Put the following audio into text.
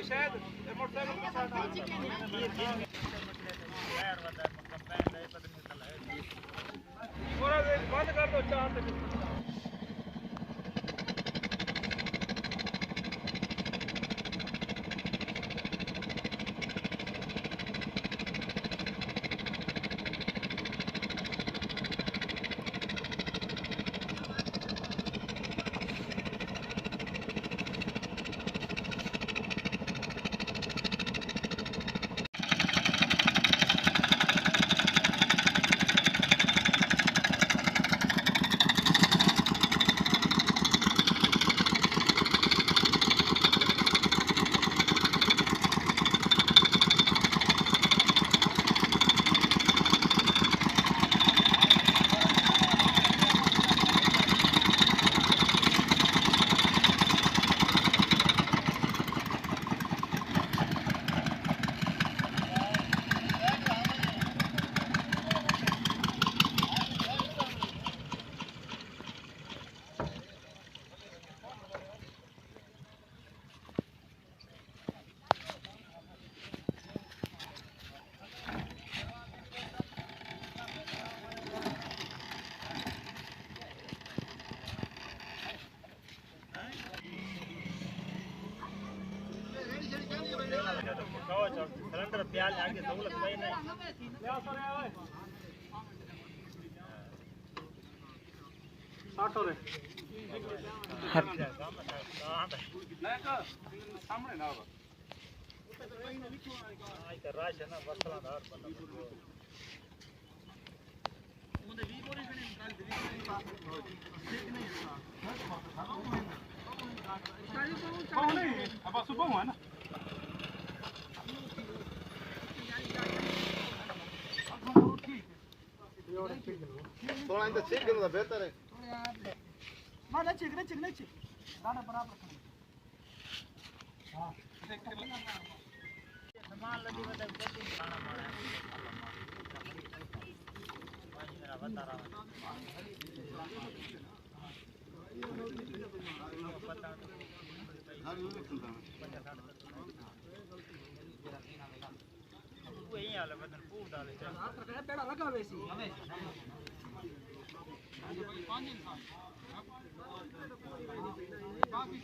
शायद मोटरसाइकिल के साथ थोड़ा बंद कर दो चार तक सिलेंडर प्याल आगे सहूलत भाई नहीं क्या सर है 60 रे सामने ना होगा आई कर राश है ना वसला धार बंदा मुझे वी बोरी से निकाल दे ठीक नहीं है अब सुबह हुआ ना थोड़ा इंदा चेक करना बेहतर है ना चेक दाना बराबर हां सामान लगी बता खेती खाना पड़ा है मेरा बता रहा पता कोई हाल है बदन पूर डाले पेड़ा लगा वैसी हमें 5 इंसान बाकी